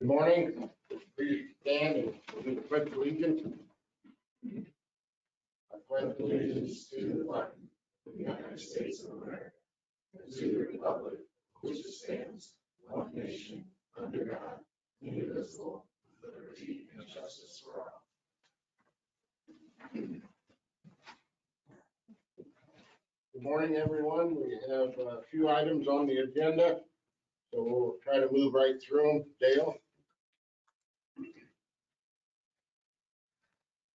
Good morning. Please stand and do the pledge of allegiance. I pledge allegiance to the flag of the United States of America and to the republic which stands one nation under God, indivisible, with liberty and justice for all. Good morning, everyone. We have a few items on the agenda, so we'll try to move right through them. Dale?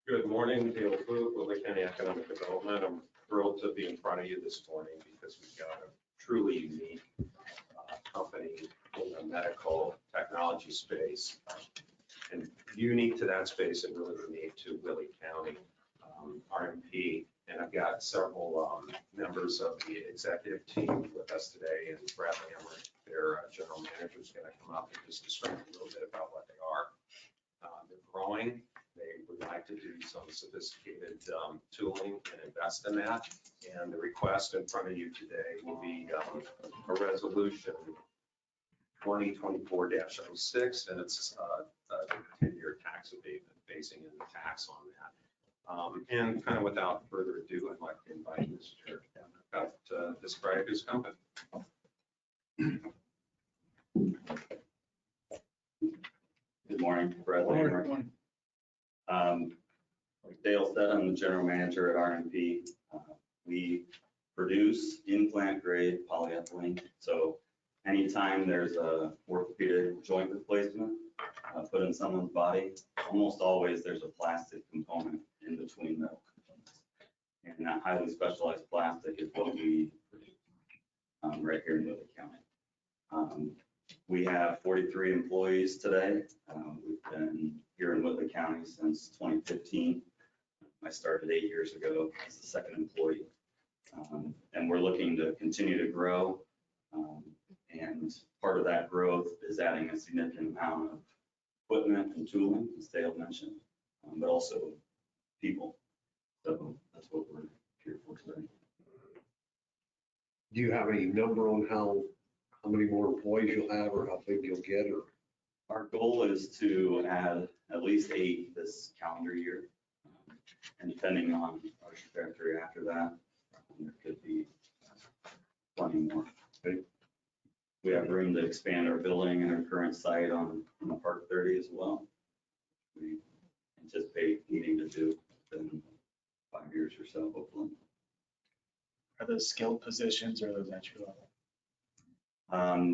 Good morning, Dale Booth, Whitley County Economic Development. I'm thrilled to be in front of you this morning because we've got a truly unique company in the medical technology space. And unique to that space and really unique to Whitley County, RMP. And I've got several members of the executive team with us today, and Bradley Emmerich, their general manager, is going to come up and just describe a little bit about what they are. They're growing. They would like to do some sophisticated tooling and invest in that. And the request in front of you today will be a resolution 2024-06, and it's a 10-year tax abatement basing in the tax on that. And kind of without further ado, I'd like to invite Mr. Emmerich to describe his company. Good morning, Bradley Emmerich. Like Dale said, I'm the general manager at RMP. We produce implant grade polyethylene. So anytime there's a orthopedic joint replacement put in someone's body, almost always there's a plastic component in between those components. And that highly specialized plastic is what we produce right here in Whitley County. We have 43 employees today. We've been here in Whitley County since 2015. I started 8 years ago as the second employee. And we're looking to continue to grow. And part of that growth is adding a significant amount of equipment and tooling, as Dale mentioned, but also people. So that's what we're here for today. Do you have any number on how many more employees you'll have or how big you'll get? Or our goal is to add at least 8 this calendar year. And depending on our trajectory after that, there could be plenty more. We have room to expand our building and our current site on Park 30 as well. We anticipate needing to do within 5 years or so, hopefully. Are those skilled positions or those entry level?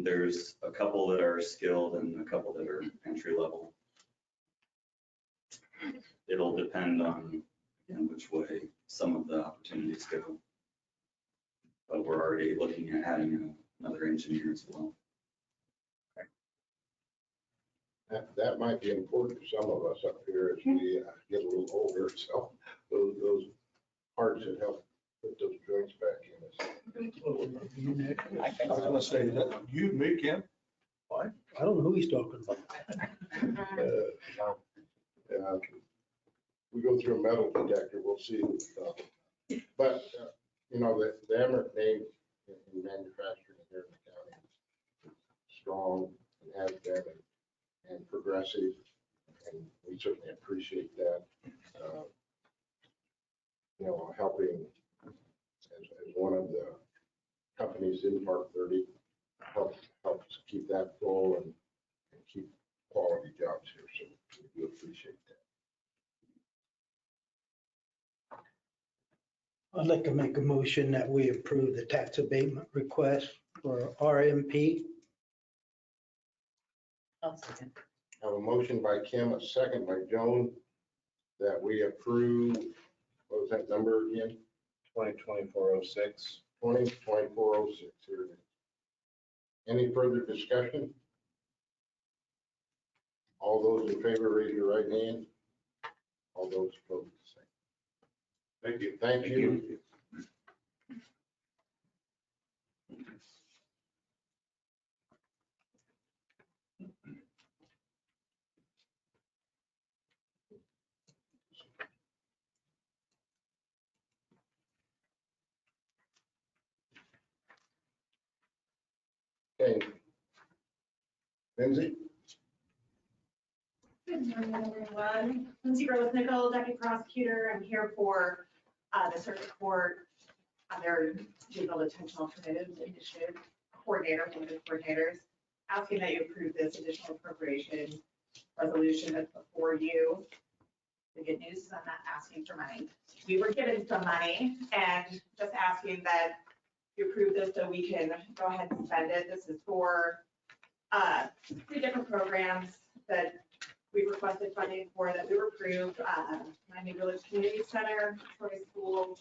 There's a couple that are skilled and a couple that are entry level. It'll depend on, again, which way some of the opportunities go. But we're already looking at adding another engineer as well. That might be important to some of us up here as we get a little older. So those parts that help put those joints back in. I was gonna say, that you, me, Kim? I don't know who he's talking about. We go through a metal detector, we'll see. But, you know, the Emmerich name in manufacturing here in the county is strong and has been and progressive, and we certainly appreciate that. You know, helping as one of the companies in Park 30 helps keep that full and keep quality jobs here. So we do appreciate that. I'd like to make a motion that we approve the tax abatement request for RMP. I'll second. I have a motion by Kim, a second by Joan, that we approve, what was that number again? 2024-06. 2024-06, here it is. Any further discussion? All those in favor, raise your right hand. All those opposed, the same. Thank you. Thank you. Okay. Lindsey? Good morning, everyone. Lindsey Grossnickle, Deputy Prosecutor. I'm here for the Circuit Court, their Juvenile Detention Alternatives Initiative Coordinator, one of the coordinators, asking that you approve this additional appropriation resolution that's before you. The good news is I'm not asking for money. We were given some money and just asking that you approve this so we can go ahead and spend it. This is for 3 different programs that we requested funding for that we were approved. Miami Village Community Center, Troy School,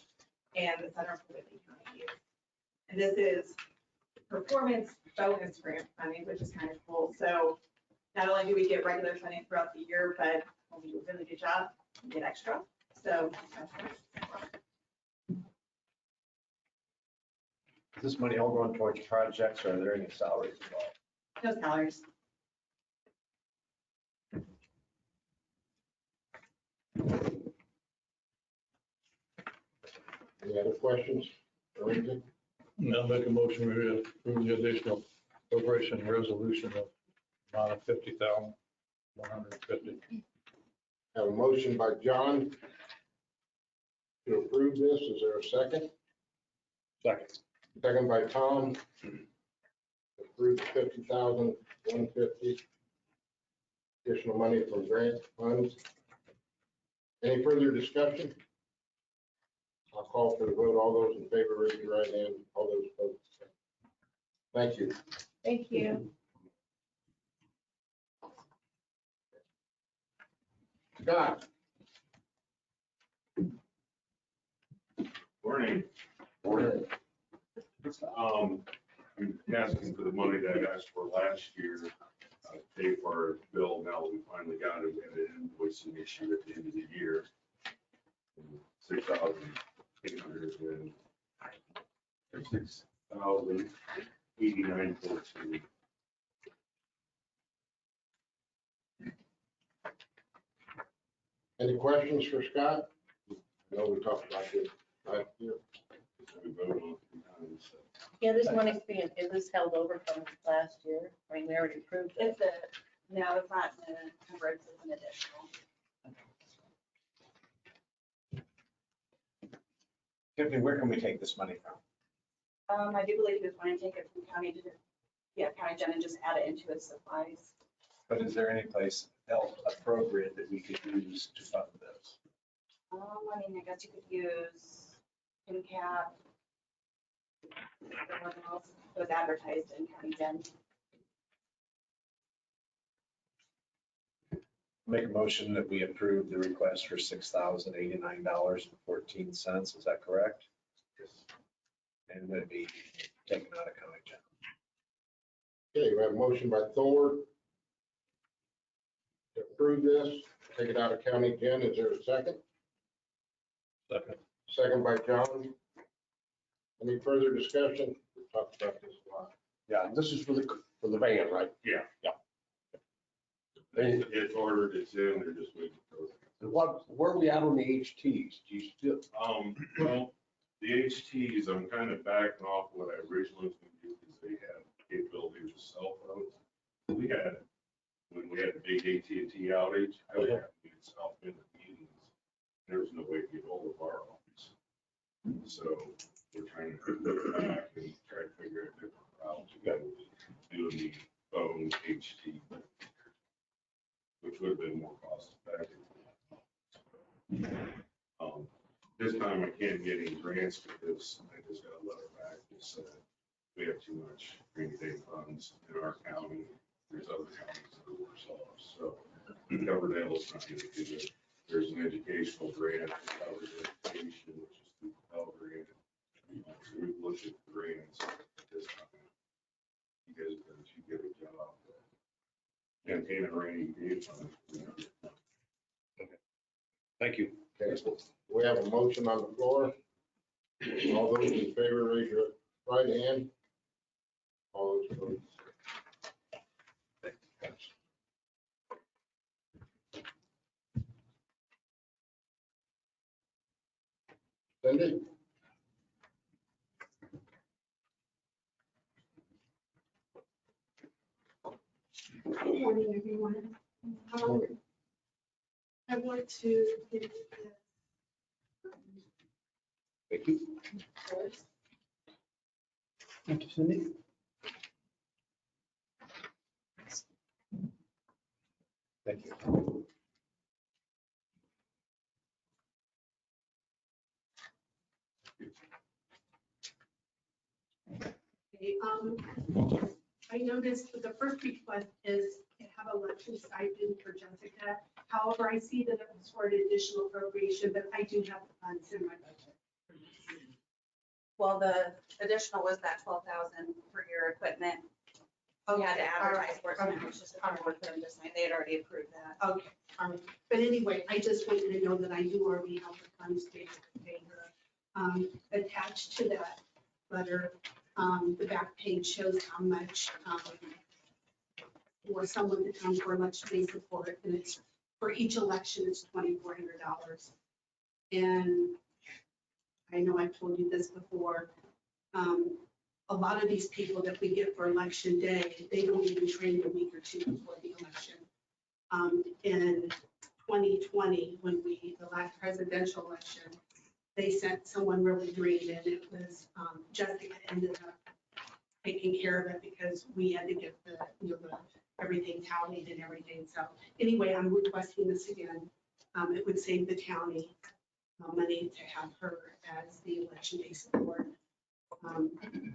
and the Center for Whitley County Youth. And this is performance bonus grant funding, which is kind of cool. So not only do we get regular funding throughout the year, but when we do a really good job, we get extra. So Is this money all going towards projects or are there any salaries involved? no salaries. Any other questions or anything? I'll make a motion to approve the additional appropriation resolution of amount of 50,150. Have a motion by John to approve this. Is there a second? Second. Second by Tom. Approve 50,150. Additional money from grant funds. Any further discussion? I'll call for the vote. All those in favor, raise your right hand. All those opposed. Thank you. Thank you. Scott? Morning. Morning. I'm asking for the money that I asked for last year, pay for our bill. Now we finally got it. We had an invoicing issue at the end of the year. 6,89.14. Any questions for Scott? I know we talked about this last year. We voted on it 3 times, so. Yeah, this money's being, is this held over from last year? I mean, we already approved it. It's no, it's not encumbered, it's an additional. Tiffany, where can we take this money from? I do believe he was going to take it from county gen and just add it into his supplies. But is there any place else appropriate that we could use to fund this? I mean, I guess you could use in-cap. What else was advertised in county gen? Make a motion that we approve the request for $6,089.14. Is that correct? And would it be taken out of county general? Okay, we have a motion by Thor to approve this, take it out of county gen. Is there a second? Second. Second by John. Any further discussion? We've talked about this a lot. Yeah, this is for the van, right? Yeah. Yeah. It's ordered, it's in, they're just waiting for it. Where are we at on the HTs? Do you still, Well, the HTs, I'm kind of backing off what I originally was going to do because they have capability with cell phones. When we had a big AT&T outage, I would have to get stuff in the meetings. There was no way to get hold of our office. So we're trying to put that back and try to figure out a different route to go doing the phone HT, which would have been more cost effective. This time I can't get any grants because I just got a letter back that said we have too much rainy day funds in our county. There's other counties that are worse off. So Coverdale is not going to do it. There's an educational grant that covers education, which is through the Pell Grant. So we've looked at the grants at this time. You guys have done too good a job. Maintaining rainy day funds. thank you. Okay, we have a motion on the floor. All those in favor, raise your right hand. All those opposed. Cindy? Good morning, everyone. to give you Thank you. this. Thank you, Cindy. Thank you. Okay, I noticed that the first request is to have election stipend for Jessica. However, I see that it was for an additional appropriation, but I do have the funds in my budget. Well, the additional was that 12,000 for your equipment. You had to advertise for it, so it was just a paperwork for them to sign. They had already approved that. Okay, all right. But anyway, I just wanted to know that I do already have the funds to pay her. Attached to that letter, the back page shows how much for someone to come for election day support, and it's for each election, it's $2,400. And I know I've told you this before. A lot of these people that we get for election day, they don't even train a week or two before the election. In 2020, when the last presidential election, they sent someone really green, and it was Jessica ended up taking care of it because we had to get the everything tallied and everything. So anyway, I'm requesting this again. It would save the county money to have her as the election day support.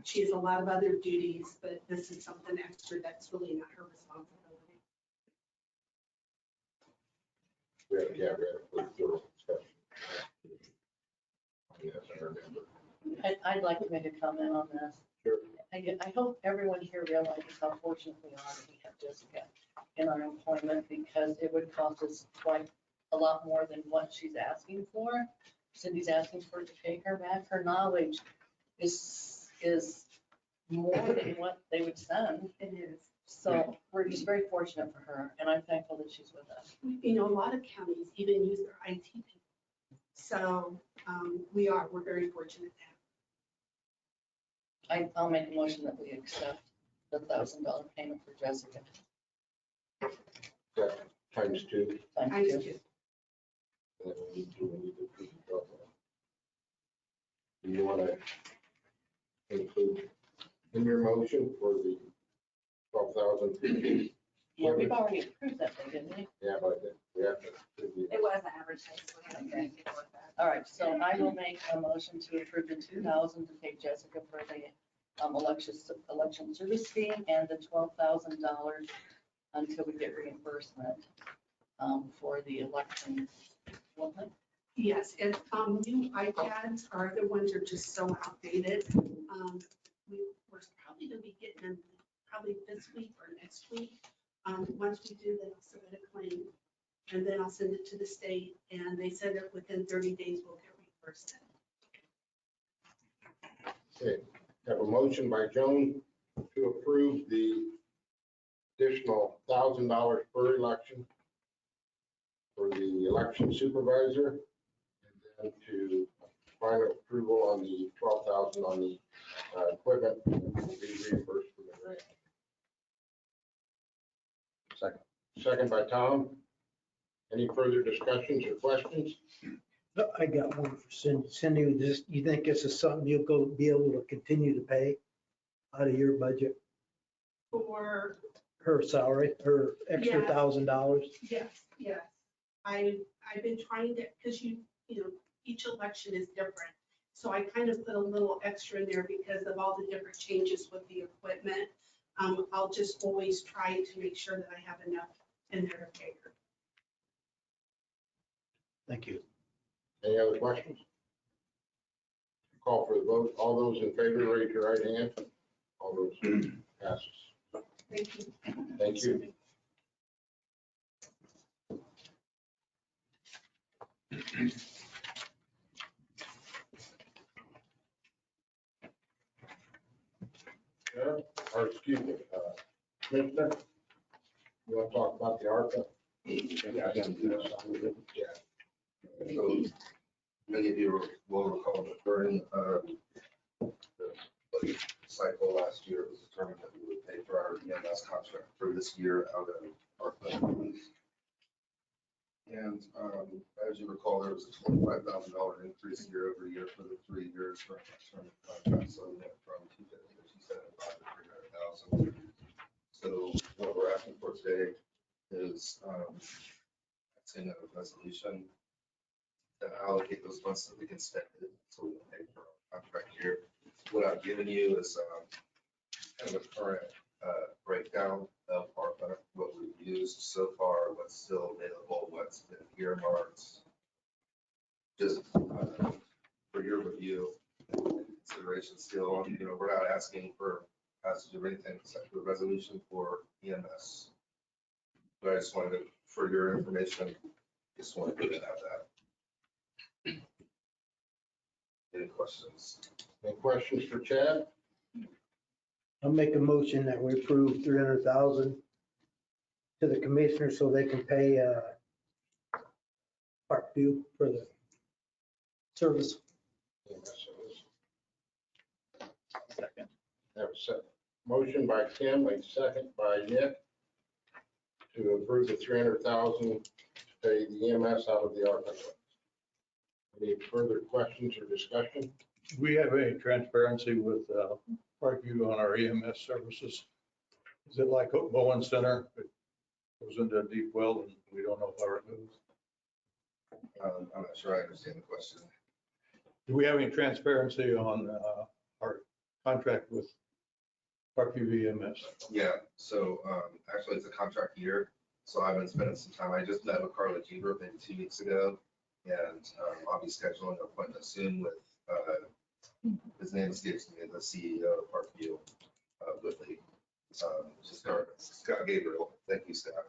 She has a lot of other duties, but this is something extra that's really not her responsibility. We had a thorough discussion. Yes, I remember. I'd like to make a comment on this. Sure. I hope everyone here realizes how fortunate we are that we have Jessica in our employment, because it would cost us quite a lot more than what she's asking for. Cindy's asking for it to pay her back. Her knowledge is more than what they would send. It is. So we're just very fortunate for her, and I'm thankful that she's with us. You know, a lot of counties even use their IT people. So we're very fortunate to have. I'll make a motion that we accept the $1,000 payment for Jessica. That times two. Thank I you. do. And then we need to approve the bill. Do you want to include in your motion for the 12,000? Yeah, we've already approved that, thing, didn't we? Yeah, but we have to. It wasn't advertised, so we had to get it with that. All right, so I will make a motion to approve the $2,000 to pay Jessica for the election service fee, and the $12,000 until we get reimbursement for the election. Yes, and new iPads are the ones that are just so outdated. We're probably gonna be getting them probably this week or next week. Once we do, then I'll submit a claim, and then I'll send it to the state, and they said that within 30 days we'll get reimbursed. Okay, have a motion by Joan to approve the additional $1,000 per election for the election supervisor, and then to final approval on the 12,000 on the equipment, and will be reimbursed for the grant. Second. Second by Tom. Any further discussions or questions? I got one for Cindy. Cindy, you think this is something you'll be able to continue to pay out of your budget? For, Her salary, her extra Yeah. $1,000? yes. I've been trying to, because you know, each election is different. So I kind of put a little extra in there because of all the different changes with the equipment. I'll just always try to make sure that I have enough in there to pay her. Thank you. Any other questions? Call for the vote. All those in favor, raise your right hand. All those passes. Thank you. Thank you. Sheriff, or excuse me, Commissioner, you want to talk about the ARPA? Yeah, I can do that. Yeah. So many of you will recall that during the budget cycle last year, it was determined that we would pay for our EMS contract for this year out of our funds. And as you recall, there was a $25,000 increase year over year for the 3 years for the term of contract. So we went from 250 to 275 to 300,000. So what we're asking for today is in a resolution to allocate those funds so we can spend it, so we can pay for our contract year. What I've given you is kind of a current breakdown of ARPA, what we've used so far, what's still available, what's been earmarked. Just for your review, consideration still, we're not asking for passage of anything except for the resolution for EMS. But I just wanted to, for your information, just wanted to have that. Any questions? Any questions for Chad? I'll make a motion that we approve 300,000 to the commissioner so they can pay Parkview for the service. Second. Have a second. Motion by Tim, a second by Nick to approve the 300,000 to pay the EMS out of the ARPA. Any further questions or discussion? Do we have any transparency with Parkview on our EMS services? Is it like Bowen Center? It goes into a deep well and we don't know how it moves. I'm not sure I understand the question. Do we have any transparency on our contract with Parkview EMS? Yeah, so actually it's a contract year, so I've been spending some time. I just met with Carla Jeter maybe 2 weeks ago, and I'll be scheduling an appointment soon with, his name escapes me, the CEO of Parkview, Whitley. Scott Gabriel, thank you, Scott.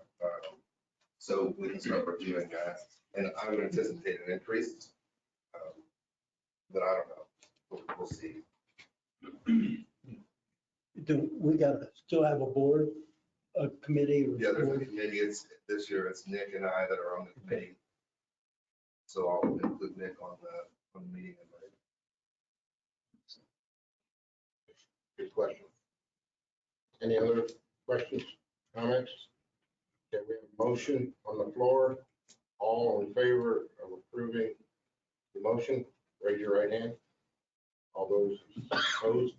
So we can start reviewing that, and I would anticipate an increase, but I don't know. We'll see. Do we gotta still have a board, a committee? Or Yeah, there's a board? committee. This year it's Nick and I that are on the committee. So I'll include Nick on the meeting invite. Good question. Any other questions, comments? Okay, we have a motion on the floor. All in favor of approving the motion, raise your right hand. All those opposed?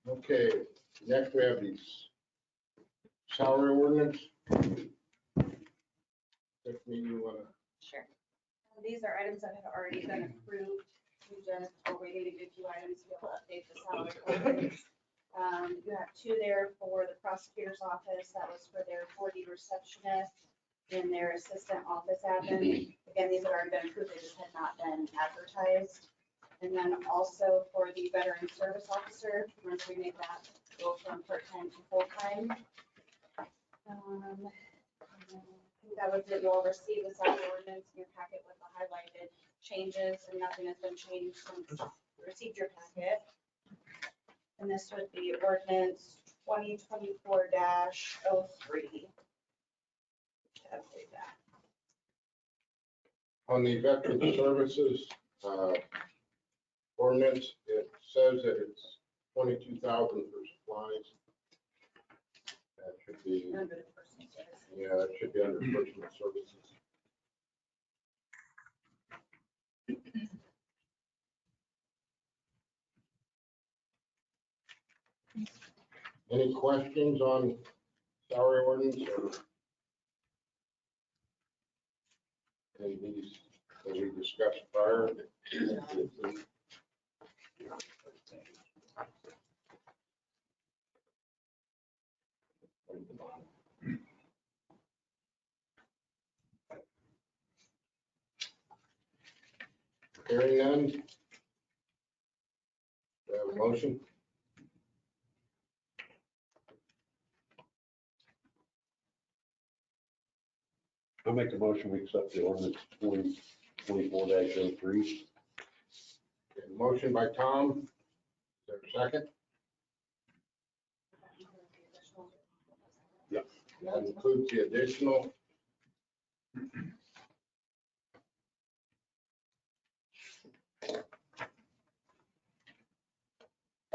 Okay, next we have these salary ordinance. Tiffany, you want to? Sure. These are items that have already been approved. We just are waiting to get a few items to be able to update the salary ordinance. You have 2 there for the prosecutor's office. That was for their 40 receptionist and their assistant office admin. Again, these have already been approved. They just had not been advertised. And then also for the veteran service officer, once we make that go from part-time to full-time. That was it. You'll receive the salary ordinance in your packet with the highlighted changes, and nothing has been changed since you received your packet. And this would be ordinance 2024-03. To update that. On the veteran services ordinance, it says that it's 22,000 for supplies. That should be, Under the personal service. yeah, that should be under personal services. Any questions on salary ordinance or any of these that we discussed prior? Hearing none. Do I have a motion? I make a motion, we accept the ordinance 2024-03. Okay, motion by Tom. Is there a second? Yep. That includes the additional.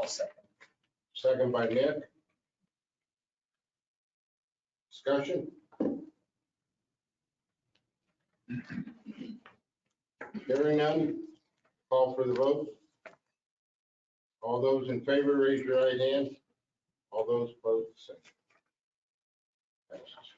I'll second. Second by Nick. Discussion? Hearing none, call for the vote. All those in favor, raise your right hand. All those opposed, the same. Passes.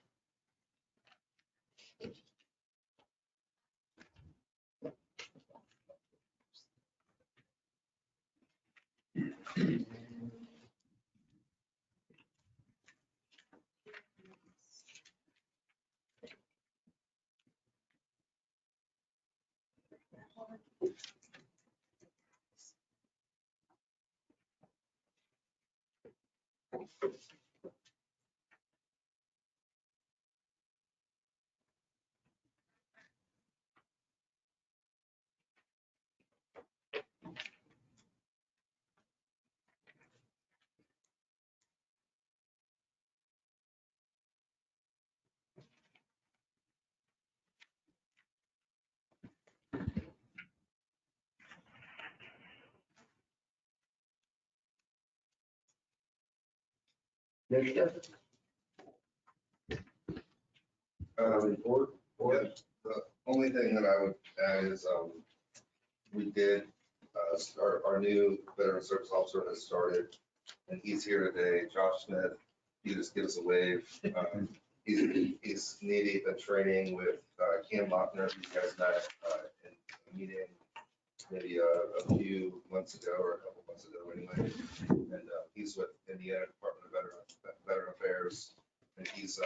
Commissioner? Report? Yeah, the only thing that I would add is, we did, start, our new veteran service officer has started, and he's here today, Josh Smith. He just gives a wave. He's knee-deep in training with Cam Lochner, who you guys met in a meeting maybe a few months ago, or a couple months ago anyway. And he's with Indiana Department of Veteran Affairs, and he's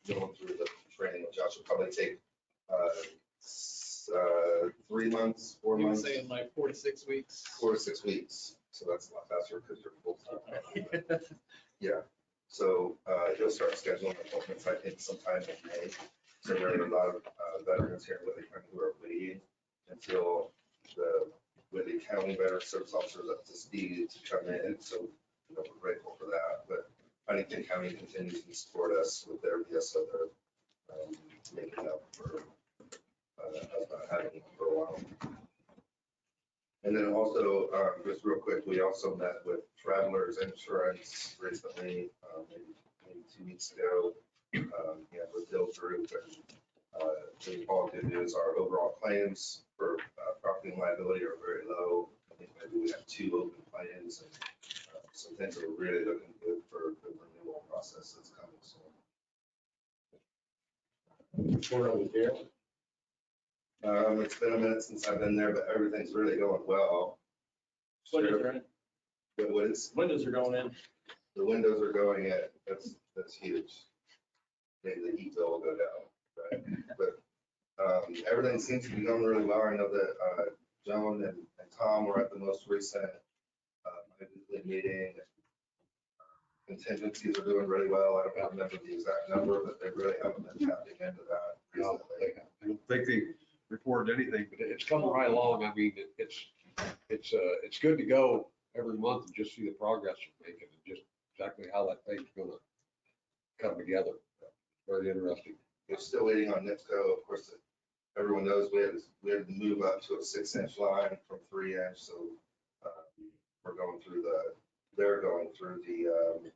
going through the training, which Josh will probably take 3 months, 4 You were months. saying like 4 to 6 weeks? 4 to 6 weeks. So that's a lot faster because you're full time. Yeah. So he'll start scheduling appointments, I think, sometime in May. So there are a lot of veterans here in Whitley County who are waiting until the Whitley County Veteran Service Officers up to speed to come in. So we're grateful for that. But Huntington County continues to support us with their VSO. They're making up for us not having them for a while. And then also, just real quick, we also met with Travelers Insurance recently, maybe 2 weeks ago, with Bill Group. And all good news, our overall claims for property and liability are very low. I think maybe we have 2 open claims, and so things are really looking good for the renewal process that's coming soon. Report on the jail. It's been a minute since I've been there, but everything's really going well. Windows are in. What is, Windows are going in. the windows are going in, that's huge. Maybe the heat bill will go down, right? But everything seems to be going really well. I know that Joan and Tom were at the most recent weekly meeting. Contingencies are doing really well. I don't remember the exact number, but they really haven't been tapping into that No, recently. I don't think they reported anything, but it's coming right along. I mean, it's good to go every month and just see the progress you're making and just exactly how that thing's gonna come together. Very interesting. We're still waiting on NIPSCO. Of course, everyone knows we had to move up to a 6-inch line from 3-inch. So we're going through they're going through the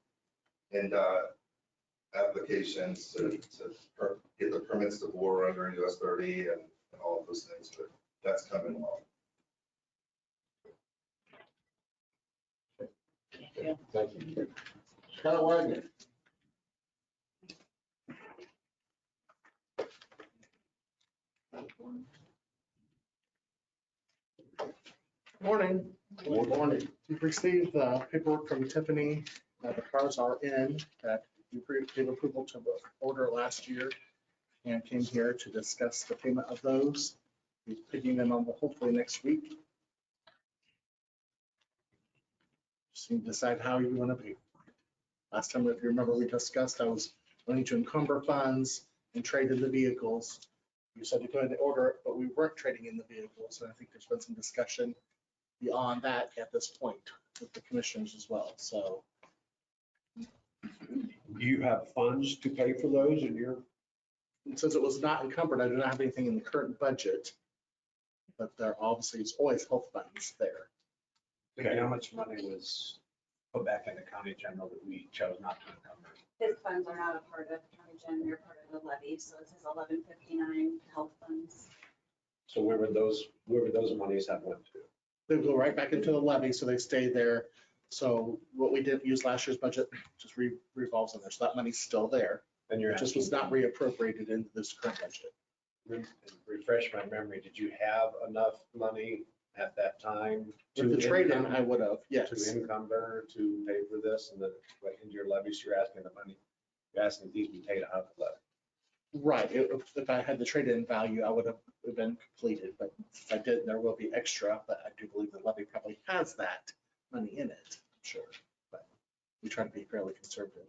NDOT applications to get the permits to bore under US 30 and all of those things, but that's coming along. Thank you. Scott Wagner. Morning. Good morning. You've received paperwork from Tiffany. The cars are in that you gave approval to order last year and came here to discuss the payment of those. We're picking them up hopefully next week. Just need to decide how you want to pay. Last time, if you remember, we discussed I was wanting to encumber funds and trade in the vehicles. You said to go ahead and order it, but we weren't trading in the vehicles. And I think there's been some discussion beyond that at this point with the commissioners as well. So Do you have funds to pay for those in your? since it was not encumbered, I do not have anything in the current budget, but there obviously is always health funds there. Okay, how much money was put back into county general that we chose not to encumber? His funds are not a part of county gen, they're part of the levy, so it says 1159 health funds. So where would those monies have went to? They go right back into the levy, so they stay there. So what we didn't use last year's budget just revolves in there. So that money's still there. And you're It just was not reappropriated into this current budget. refresh my memory, did you have enough money at that time? With the to trade-in, encumber- I would have, yes. To encumber, to pay for this, and then like into your levies, you're asking the money, you're asking these be paid out of the levy. Right. If I had the trade-in value, I would have been completed, but if I didn't, there will be extra, but I do believe the levy probably has that money in it, I'm sure. But we try to be fairly conservative.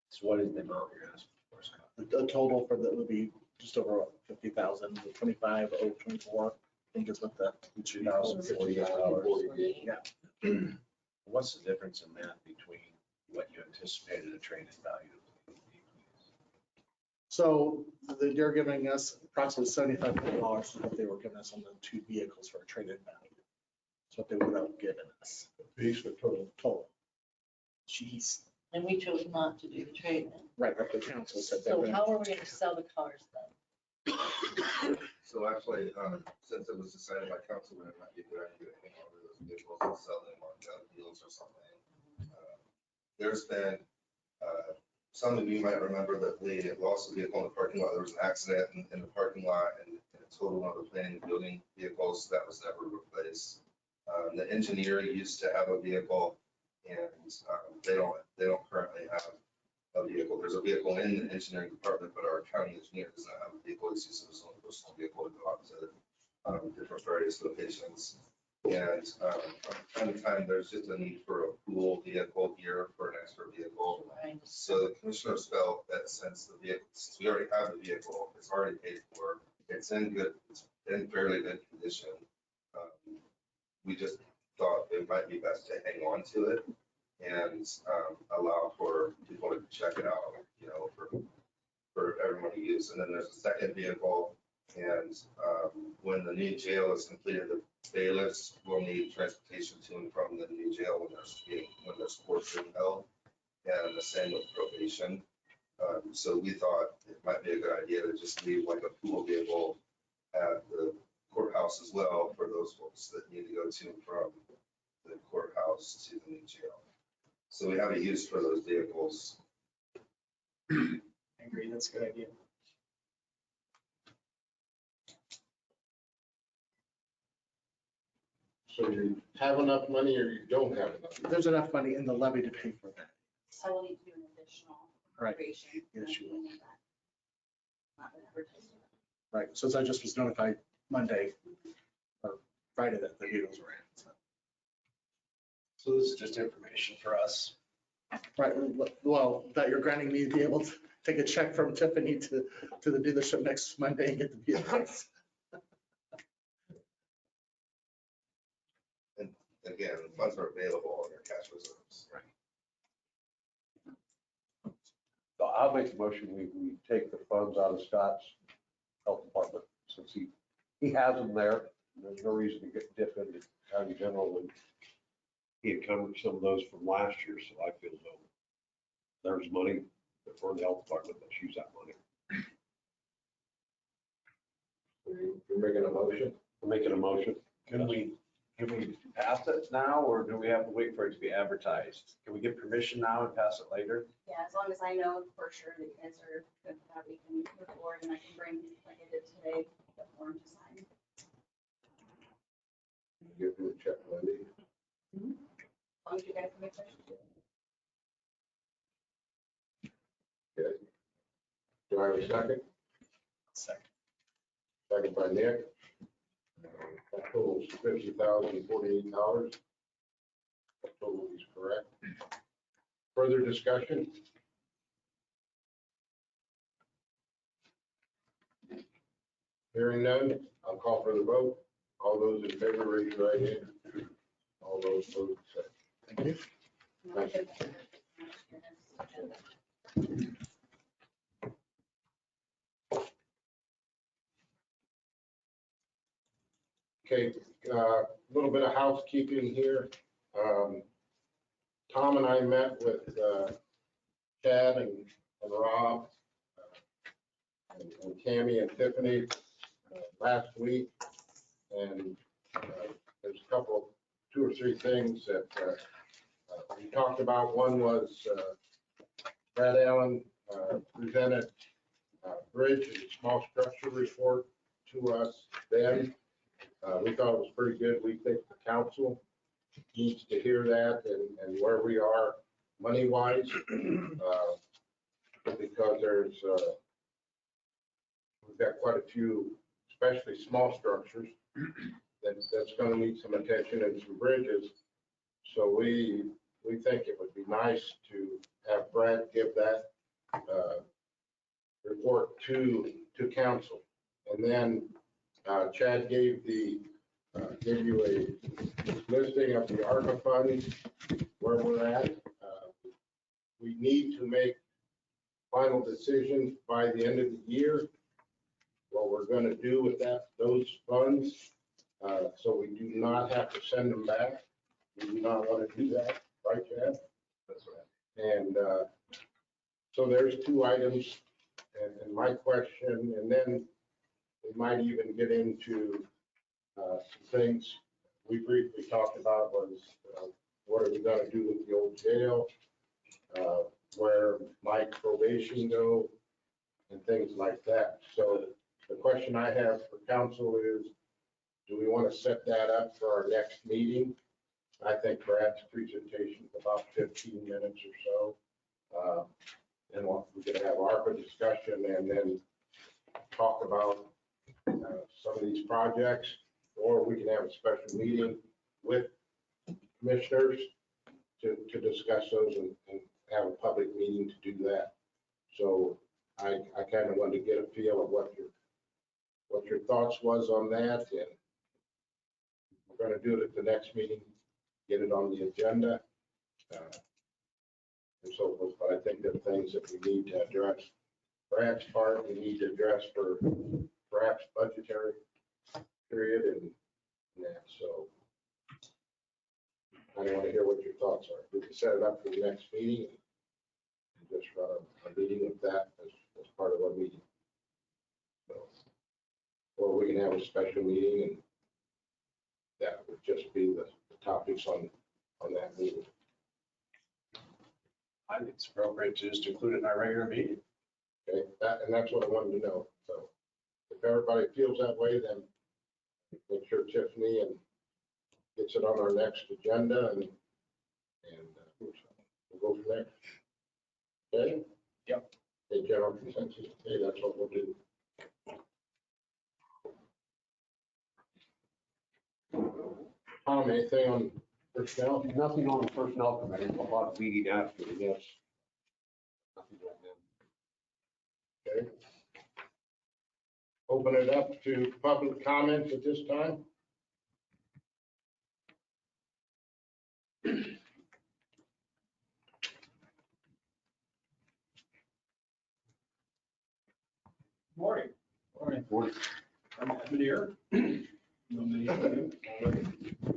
So what is the amount you're asking for, Scott? The total for that would be just over 50,000, 25,024, I think is what the. $2,048. Yeah. What's the difference in that between what you anticipated a trade-in value? So they're giving us approximately $7,500 is what they were giving us on the two vehicles for a trade-in value. That's what they would have given us. Piece of total. Jeez. And we chose not to do the trade-in. Right, like the council said. they're So gonna- how are we gonna sell the cars then? So actually, since it was decided by council, that it might be a good idea to hang on to those vehicles and sell them on deals or something. There's been, some of you might remember that we lost a vehicle in the parking lot. There was an accident in the parking lot and a total one of the planning and building vehicles that was never replaced. The engineer used to have a vehicle and they don't currently have a vehicle. There's a vehicle in the engineering department, but our county engineer does not have a vehicle. He's using his own personal vehicle to go out to different various locations. And from time to time, there's just a need for a pool vehicle here for an extra vehicle. So the commissioners felt that since we already have the vehicle, it's already paid for, it's in fairly good condition. We just thought it might be best to hang on to it and allow for people to check it out, for everyone to use. And then there's a second vehicle, and when the new jail is completed, the bailiffs will need transportation to and from the new jail when there's courts being held, and the same with probation. So we thought it might be a good idea to just leave like a pool vehicle at the courthouse as well for those folks that need to go to and from the courthouse to the new jail. So we have a use for those vehicles. I agree, that's a good idea. So you have enough money or you don't have enough? There's enough money in the levy to pay for that. So we'll need to do an additional Right. appropriation. Yes, you will. Not been advertised. Right, so I just was notified Monday or Friday that the vehicles were in. So. So this is just information for us. Right, well, that you're granting me to be able to take a check from Tiffany to the dealership next Monday and get the vehicles. And again, the funds are available on your cash reserves. Right. So I'll make a motion, we take the funds out of Scott's health department, since he has them there. There's no reason to get dip into county general when he encumbered some of those from last year, so I feel no. There's money for the health department, let's use that money. You're making a motion? I'm making a motion. Can we pass it now, or do we have to wait for it to be advertised? Can we get permission now and pass it later? Yeah, as long as I know for sure that you guys are good with that, we can move forward and I can bring, like I did today, the form to sign. Give you a check Monday. As long as you guys make that. Okay. Do I have a second? Second. Second by Nick. That totals $50,048. That total is correct. Further discussion? Hearing none, I'll call for the vote. All those in favor, raise your right hand. All those opposed, say. Thank you. Okay, little bit of housekeeping here. Tom and I met with Chad and Rob and Tammy and Tiffany last week. And there's a couple, 2 or 3 things that we talked about. One was Brad Allen presented bridge and small structure report to us then. We thought it was pretty good. We think the council needs to hear that and where we are money-wise. Because there's, we've got quite a few, especially small structures, that's going to need some attention and some bridges. So we think it would be nice to have Brad give that report to council. And then Chad gave you a listing of the ARPA funds, where we're at. We need to make final decisions by the end of the year, what we're going to do with those funds, so we do not have to send them back. We do not want to do that, right, Chad? That's right. And so there's 2 items, and my question, and then we might even get into some things we briefly talked about was what are we going to do with the old jail, where might probation go, and things like that. So the question I have for council is, do we want to set that up for our next meeting? I think Brad's presentation is about 15 minutes or so. And we can have ARPA discussion and then talk about some of these projects, or we can have a special meeting with commissioners to discuss those and have a public meeting to do that. So I kind of wanted to get a feel of what your thoughts was on that, and we're going to do it at the next meeting, get it on the agenda, and so forth. But I think there are things that we need to address. Brad's part, we need to address for perhaps budgetary period and that. So I want to hear what your thoughts are. We can set it up for the next meeting and just run a meeting with that as part of our meeting. So, or we can have a special meeting and that would just be the topics on that meeting. I think it's appropriate to just include it in our regular meeting. Okay, and that's what I wanted to know. So if everybody feels that way, then make sure Tiffany and gets it on our next agenda and we'll go from there. Okay? Yep. Okay, general consensus. Okay, that's what we'll do. Tom, anything on personnel? Nothing on the personnel committee, a lot of meeting after, yes. Nothing right now. Okay. Open it up to public comments at this time. Morning. Morning. I'm engineer. Know many of you already.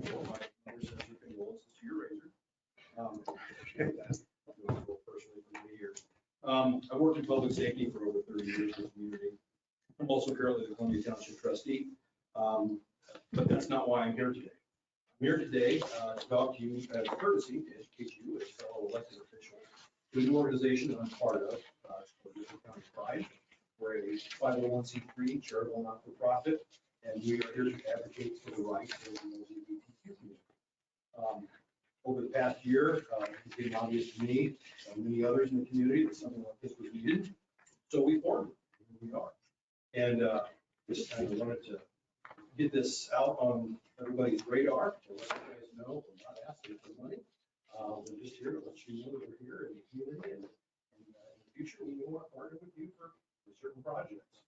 My sensitive condolences to your razor. Personally for many years. I've worked in public safety for over 30 years in the community. I'm also currently the Columbia Township trustee, but that's not why I'm here today. I'm here today to talk to you as a courtesy, to educate you as fellow elected officials to an organization that I'm part of, County Pride. We're a 501c3 charitable not-for-profit, and we are here to advocate for the rights of the LGBTQ community. Over the past year, it became obvious to me and many others in the community that something like this was needed. So we formed it. Here we are. And just kind of wanted to get this out on everybody's radar to let you guys know we're not asking for money. We're just here to let you know that we're here in the community, and in the future we want to partner with you for certain projects.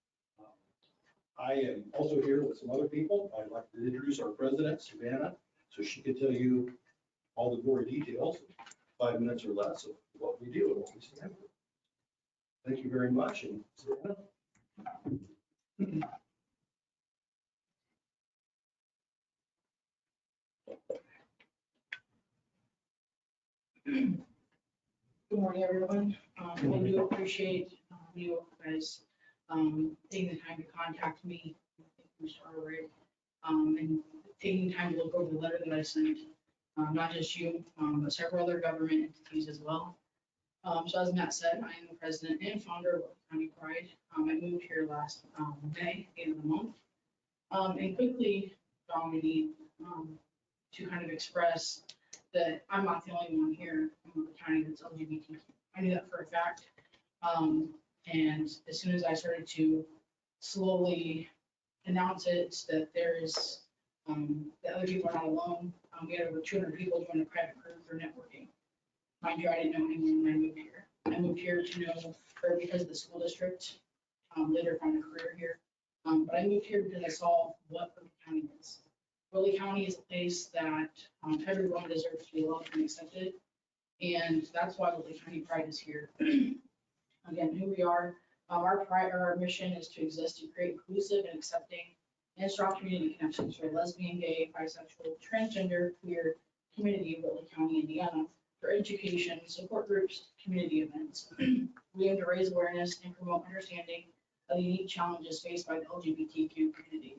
I am also here with some other people. I'd like to introduce our president, Savannah, so she can tell you all the gory details in 5 minutes or less of what we do and what we stand for. Thank you very much. And Savannah. Good morning, everyone. I do appreciate you guys taking the time to contact me, Mr. Albright, and taking the time to look over the letter that I sent, not just you, but several other government entities as well. So as Matt said, I am the president and founder of Whitley County Pride. I moved here last May, end of the month. And quickly, we need to kind of express that I'm not the only one here in the county that's LGBT. I knew that for a fact. And as soon as I started to slowly announce it, that there's, that other people are not alone, we had over 200 people join a private group for networking. Mind you, I didn't know anyone when I moved here. I moved here to know her because of the school district, later found a career here. But I moved here because I saw what Whitley County is. Whitley County is a place that everyone deserves to be loved and accepted. And that's why Whitley County Pride is here. Again, who we are, our mission is to exist to create inclusive and accepting and strong community connections for lesbian, gay, bisexual, transgender, queer community of Whitley County, Indiana, for education, support groups, community events. We aim to raise awareness and promote understanding of the unique challenges faced by the LGBTQ community.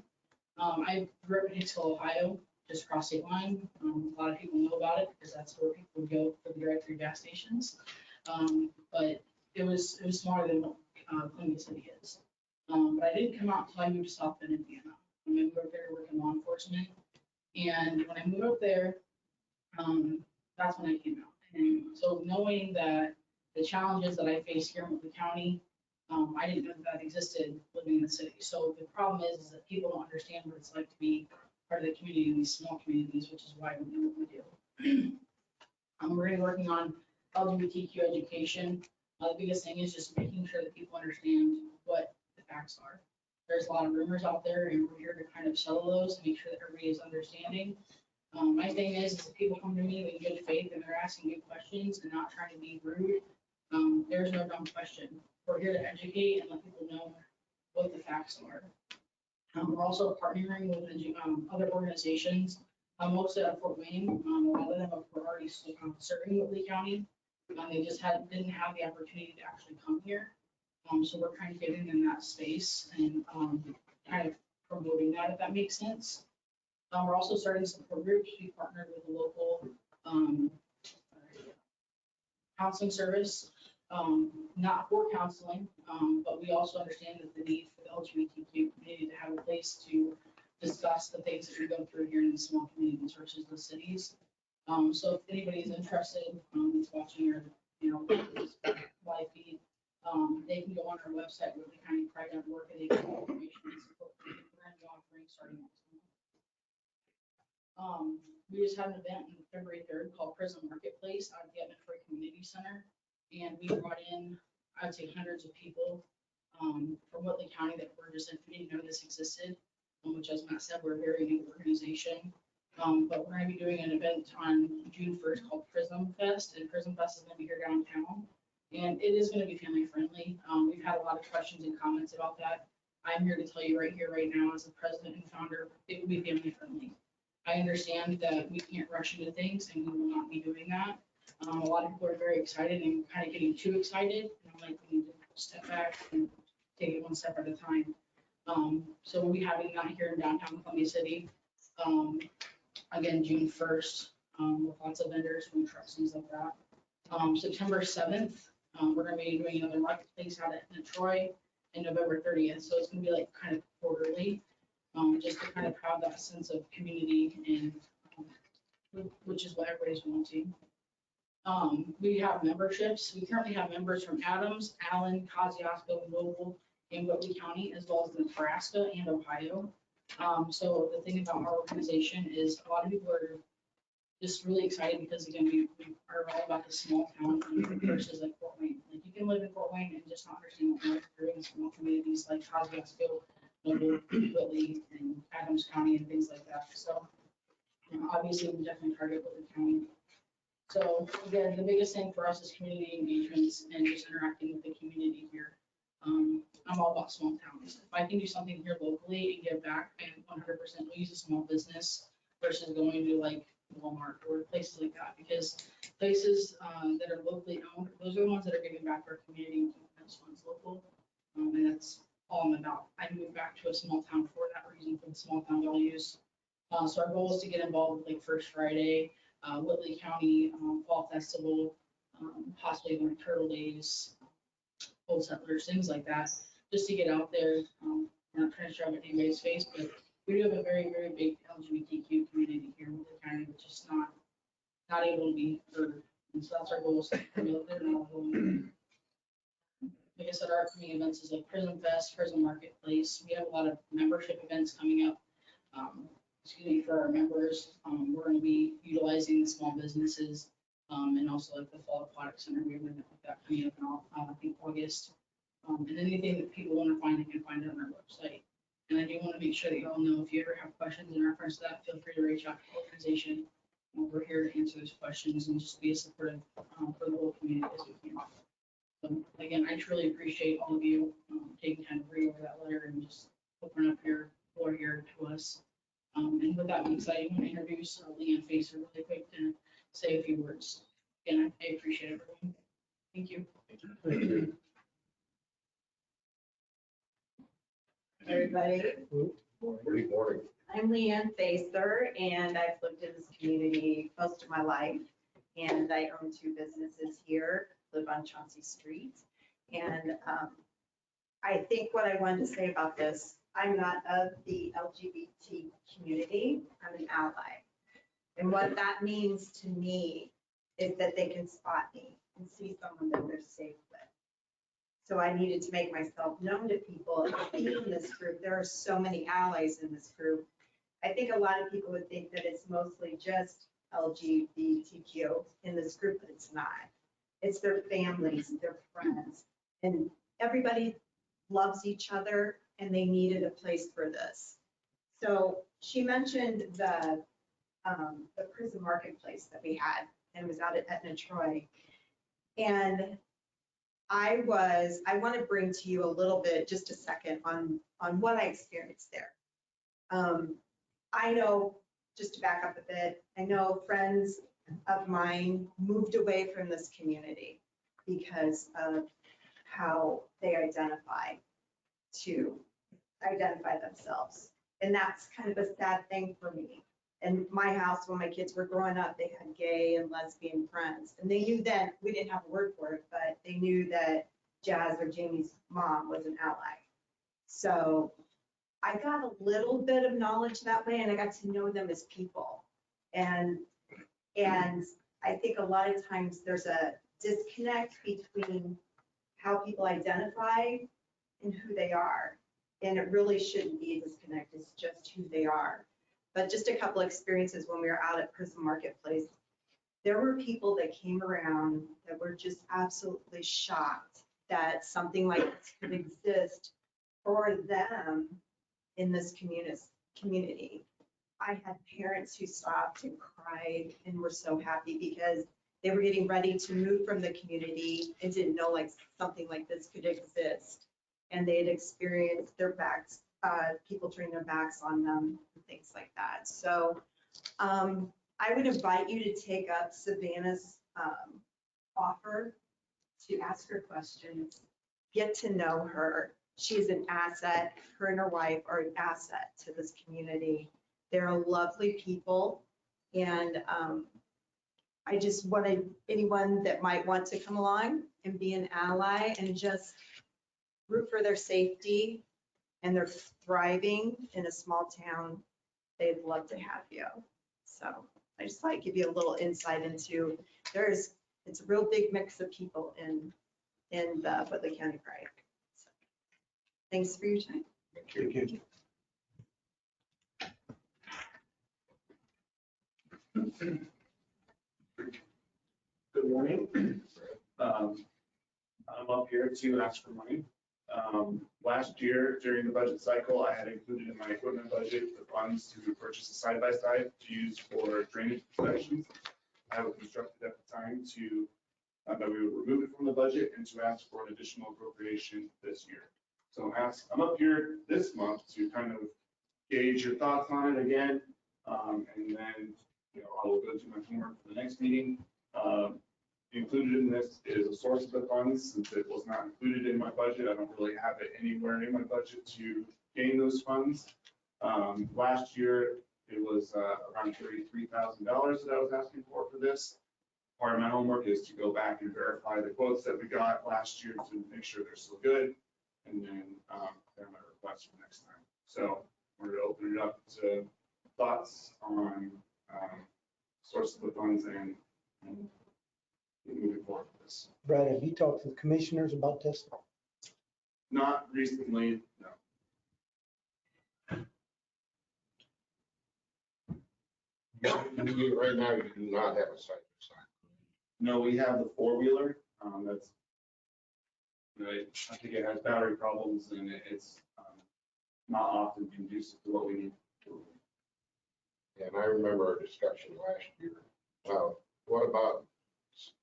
I grew up in Hicksville, Ohio, just across state line. A lot of people know about it because that's where people would go for the drive-through gas stations. But it was smaller than what Columbia City is. But I didn't come out until I moved to South Bend, Indiana. I moved up there to work in law enforcement. And when I moved up there, that's when I came out. And so knowing that the challenges that I face here in Whitley County, I didn't know that existed living in the city. So the problem is that people don't understand what it's like to be part of the community in these small communities, which is why we do what we do. We're going to be working on LGBTQ education. The biggest thing is just making sure that people understand what the facts are. There's a lot of rumors out there, and we're here to kind of settle those and make sure that everybody is understanding. My thing is if people come to me in good faith and they're asking good questions and not trying to be rude, there's no dumb question. We're here to educate and let people know what the facts are. We're also partnering with other organizations, mostly at Fort Wayne. A lot of them were already serving Whitley County. They just didn't have the opportunity to actually come here. So we're kind of giving them that space and kind of promoting that, if that makes sense. We're also starting support groups. We partnered with a local counseling service, not for counseling, but we also understand that the need for the LGBTQ community to have a place to discuss the things that we go through here in the small communities versus the cities. So if anybody is interested, that's watching our, live feed, they can go on our website, whitleycountypride.org, and they can get information and support for the brand new offering starting next month. We just had an event on February 3rd called Prison Marketplace out at the Edmond Free Community Center. And we brought in, I'd say, hundreds of people from Whitley County that were just, we didn't know this existed, which, as Matt said, we're a very new organization. But we're going to be doing an event on June 1st called Prism Fest, and Prism Fest is going to be here downtown. And it is going to be family friendly. We've had a lot of questions and comments about that. I'm here to tell you right here, right now, as the president and founder, it will be family friendly. I understand that we can't rush into things, and we will not be doing that. A lot of people are very excited and kind of getting too excited. And I'm like, we need to step back and take it one step at a time. So we'll be having that here in downtown Columbia City. Again, June 1st, with lots of vendors, food trucks, things like that. September 7th, we're going to be doing another marketplace out at Troy, and November 30th. So it's going to be like kind of quarterly, just to kind of have that sense of community, and which is what everybody's wanting. We have memberships. We currently have members from Adams, Allen, Kosciuszko, Noble, and Whitley County, as well as Nebraska and Ohio. So the thing about our organization is a lot of people are just really excited because, again, we are all about the small town versus like Fort Wayne. Like, you can live in Fort Wayne and just not understand what we're doing in small communities like Kosciuszko, Noble, Whitley, and Adams County and things like that. So obviously we definitely target Whitley County. So again, the biggest thing for us is community engagements and just interacting with the community here. I'm all about small towns. If I can do something here locally and give back, and 100% will use a small business versus going to like Walmart or places like that, because places that are locally owned, those are the ones that are giving back to our community and keeping those funds local. And that's all I'm about. I moved back to a small town for that reason, for the small town values. So our goal is to get involved with like First Friday, Whitley County Fall Festival, possibly even Turtle Days, Old Settlers, things like that, just to get out there. We're not trying to shove it in anybody's face, but we do have a very, very big LGBTQ community here in Whitley County, which is not able to be heard. And so that's our goal, is to promote it and all of them. Like I said, our upcoming events is like Prism Fest, Prism Marketplace. We have a lot of membership events coming up. For our members, we're going to be utilizing the small businesses and also like the Fall Aquatic Center. We have an event like that coming up in I think August. And anything that people want to find, they can find it on our website. And I do want to make sure that you all know if you ever have questions in reference to that, feel free to reach out to the organization. We're here to answer those questions and just be as supportive for the whole community as we can. So again, I truly appreciate all of you taking time to read over that letter and just opening up your floor here to us. And with that being said, I want to introduce Leanne Facer really quick to say a few words. Again, I appreciate everyone. Thank you. Thank you. Everybody. Good morning. I'm Leanne Facer, and I've lived in this community most of my life. And I own 2 businesses here, live on Chauncey Street. And I think what I wanted to say about this, I'm not of the LGBT community, I'm an ally. And what that means to me is that they can spot me and see someone that they're safe with. So I needed to make myself known to people in this group. There are so many allies in this group. I think a lot of people would think that it's mostly just LGBTQ in this group, but it's not. It's their families, their friends, and everybody loves each other, and they needed a place for this. So she mentioned the prison marketplace that we had, and it was out at Etna Troy. And I want to bring to you a little bit, just a second, on what I experienced there. I know, just to back up a bit, I know friends of mine moved away from this community because of how they identify themselves. And that's kind of a sad thing for me. In my house, when my kids were growing up, they had gay and lesbian friends. And they knew then, we didn't have a word for it, but they knew that Jazz or Jamie's mom was an ally. So I got a little bit of knowledge that way, and I got to know them as people. And I think a lot of times there's a disconnect between how people identify and who they are. And it really shouldn't be a disconnect, it's just who they are. But just a couple experiences when we were out at Prison Marketplace, there were people that came around that were just absolutely shocked that something like this could exist for them in this community. I had parents who stopped and cried and were so happy because they were getting ready to move from the community and didn't know like something like this could exist. And they had experienced their backs, people turning their backs on them and things like that. So I would invite you to take up Savannah's offer to ask her questions, get to know her. She's an asset. Her and her wife are an asset to this community. They're lovely people. And I just wanted anyone that might want to come along and be an ally and just root for their safety, and they're thriving in a small town, they'd love to have you. So I just thought I'd give you a little insight into it's a real big mix of people in the Whitley County Pride. So, thanks for your time. Thank you. Good morning. I'm up here to ask for money. Last year, during the budget cycle, I had included in my equipment budget the funds to purchase a side-by-side to use for drainage inspections. I was instructed at the time to that we would remove it from the budget and to ask for an additional appropriation this year. So I'm up here this month to kind of gauge your thoughts on it again, and then I will go to my homework for the next meeting Included in this is a source of the funds, since it was not included in my budget. I don't really have it anywhere in my budget to gain those funds. Last year, it was around $33,000 that I was asking for this. Part of my homework is to go back and verify the quotes that we got last year to make sure they're still good, and then prepare my request for next time. So we're gonna open it up to thoughts on source of the funds and moving forward with this. Brad, have you talked to the commissioners about this? Not recently, no. Right now, you do not have a site by side. No, we have the four-wheeler, that's, I think it has battery problems and it's not often conducive to what we need. And I remember our discussion last year. What about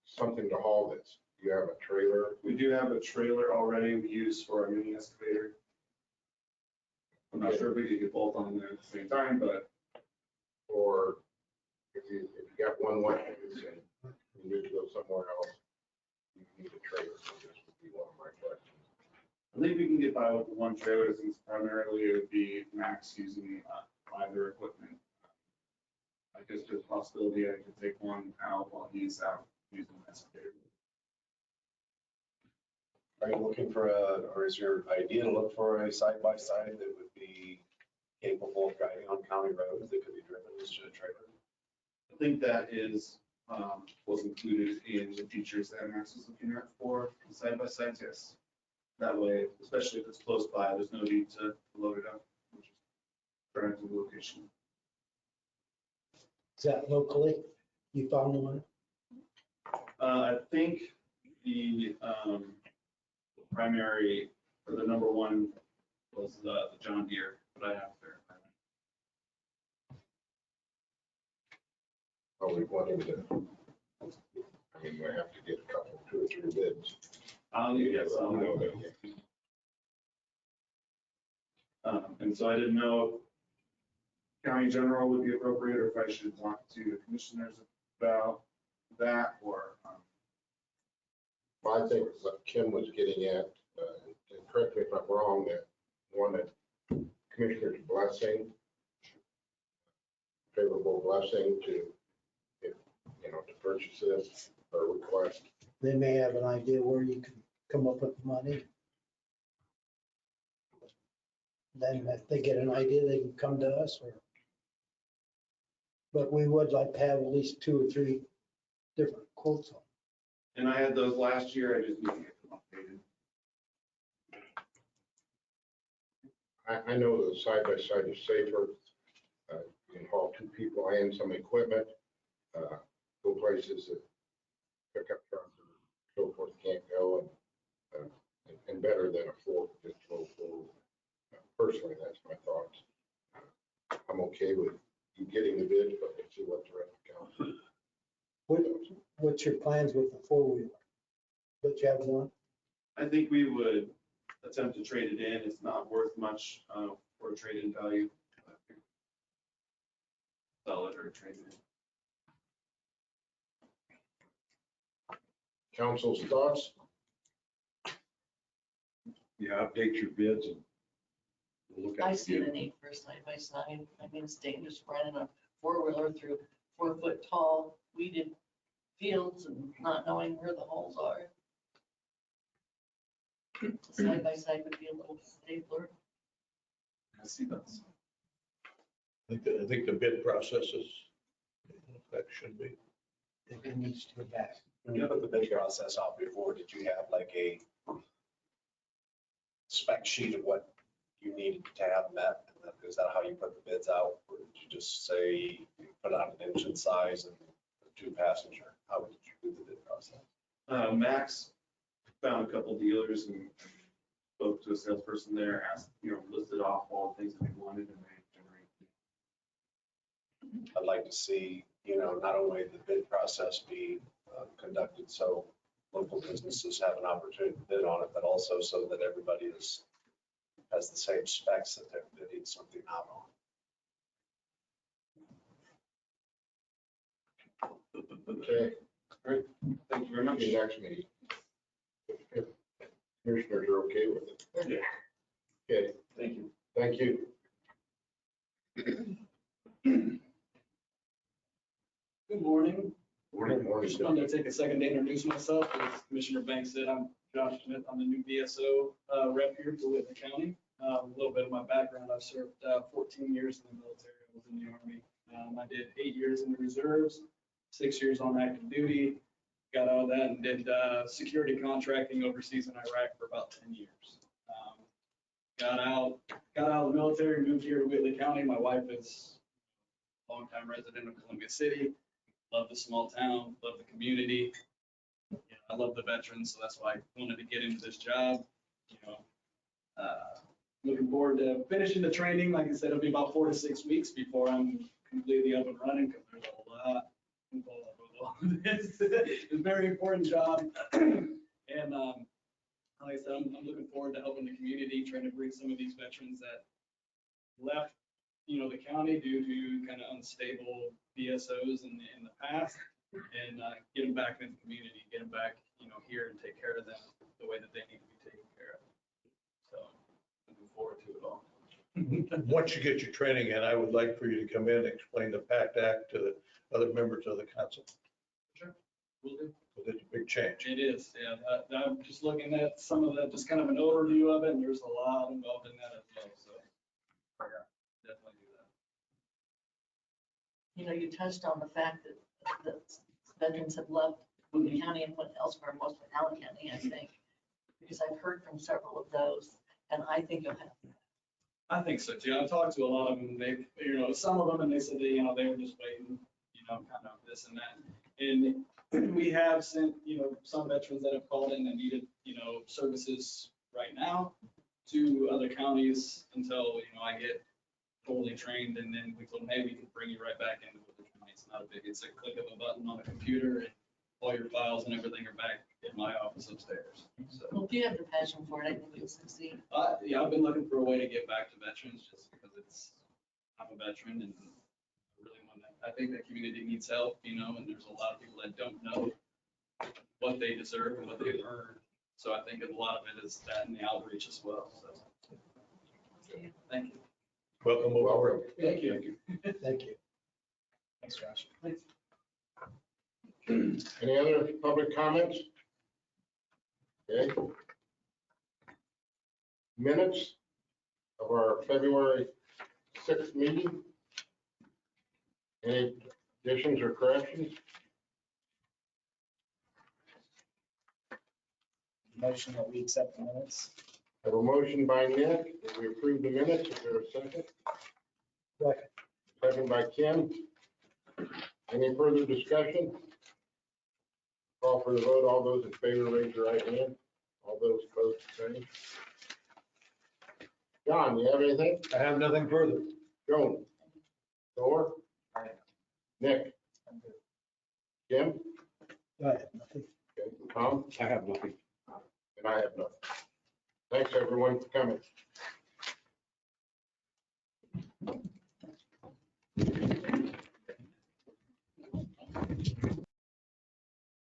something to haul this? Do you have a trailer? We do have a trailer already we use for our mini excavator. I'm not sure if we could get both on there at the same time, but. Or if you got one way and you need to go somewhere else, you need a trailer. This would be one of my questions. I think we can get by with one trailer since primarily it would be Max using either equipment. I guess there's a possibility I could take one out while he's out using the excavator. Are you looking for or is your idea to look for a side-by-side that would be capable of driving on county roads that could be driven as a trailer? I think that is, was included in the features that Max was looking at for the side-by-sides, yes. That way, especially if it's close by, there's no need to load it up, which is drive to the location. Is that locally? You found one? I think the primary, or the number one was the John Deere, but I have to verify that. Oh, we wanted to, I mean, we have to get a couple, 2 or 3 bids. Yes, and so I didn't know if county general would be appropriate or if I should talk to the commissioners about that or. Well, I think what Kim was getting at, and correct me if I'm wrong, that wanted commissioner's blessing, favorable blessing to, if, to purchase this or request. They may have an idea where you can come up with the money. Then if they get an idea, they can come to us or. But we would like to have at least 2 or 3 different quotes on. And I had those last year, I just need to get them updated. I know the side by side is safer. You can haul 2 people and some equipment. Go places that pickup trucks and so forth can't go, and better than a 4, just 12 forward. Personally, that's my thoughts. I'm okay with you getting the bid, but we'll see what the rest of the council. What's your plans with the 4-wheeler? But you have one? I think we would attempt to trade it in. It's not worth much for a trade-in value. Sell it or trade it in. Council's thoughts? Yeah, update your bids and we'll look at it. I see the need for a side-by-side. I mean, it's dangerous running a 4-wheeler through 4-foot tall weeded fields and not knowing where the holes are. Side-by-side would be a little stabler. I see those. I think the bid process is, that should be. It needs to go back. When you put the bid process out before, did you have like a spec sheet of what you needed to have met? And then, is that how you put the bids out? Or did you just say, you put out an engine size and 2 passenger? How did you do the bid process? Max found a couple dealers and spoke to a salesperson there, asked, listed off all the things that they wanted and they generated. I'd like to see, not only the bid process be conducted so local businesses have an opportunity to bid on it, but also so that everybody has the same specs that they're bidding something out on. Okay, Great. Thank you very much. See you next meeting. If commissioners are okay with it. Yeah. Okay, Thank you. thank you. Good morning. Morning. Just wanted to take a second to introduce myself. As Commissioner Banks said, I'm Josh Smith. I'm the new VSO rep here for Whitley County. A little bit of my background, I've served 14 years in the military. I was in the Army. I did 8 years in the reserves, 6 years on active duty. Got out of that and did security contracting overseas in Iraq for about 10 years. Got out of the military, moved here to Whitley County. My wife is a longtime resident of Columbia City. Love the small town, love the community. You know, I love the veterans, so that's why I wanted to get into this job. You know, looking forward to finishing the training. Like I said, it'll be about 4 to 6 weeks before I'm completely up and running because there's a lot involved with all of this. It's a very important job. And like I said, I'm looking forward to helping the community, trying to bring some of these veterans that left, you know, the county due to kind of unstable BSOs in the past, and get them back in the community, get them back, you know, here and take care of them the way that they need to be taken care of. So looking forward to it all. Once you get your training in, I would like for you to come in and explain the PACT Act to the other members of the council. Sure, will do. Because it's a big change. It is, yeah. I'm just looking at some of that, just kind of an overview of it, and there's a lot involved in that as well, so. Yeah, definitely do that. You know, you touched on the fact that the veterans have left Boone County and went elsewhere, mostly Allen County, I think, because I've heard from several of those, and I think you'll have. I think so too. I've talked to a lot of them. They, you know, some of them, and they said that, you know, they were just waiting, you know, kind of this and that. And we have sent, you know, some veterans that have called in and needed, you know, services right now to other counties until, you know, I get fully trained, and then we told them, hey, we can bring you right back into the county. It's not a big, it's a click of a button on a computer, and all your files and everything are back in my office upstairs. So, Well, if you have the passion for it, I think you'll succeed. yeah, I've been looking for a way to get back to veterans just because I'm a veteran, and I really want to, I think the community needs help, you know, and there's a lot of people that don't know what they deserve and what they've earned. So I think a lot of it is that and the outreach as well. So thank you. Welcome over. Thank you. Thank you. Thanks, Josh. Thanks. Any other public comments? Okay. Minutes of our February 6th meeting. Any additions or corrections? Motion that we accept the minutes. Have a motion by Nick, that we approve the minutes. Is there a second? Second. Second by Kim. Any further discussion? Call for the vote. All those in favor, raise your right hand. All those opposed, the same. John, you have anything? I have nothing further. Joan? Thor? Nick? Kim? I have nothing. Okay. Tom? I have nothing. And I have nothing. Thanks, everyone, for coming.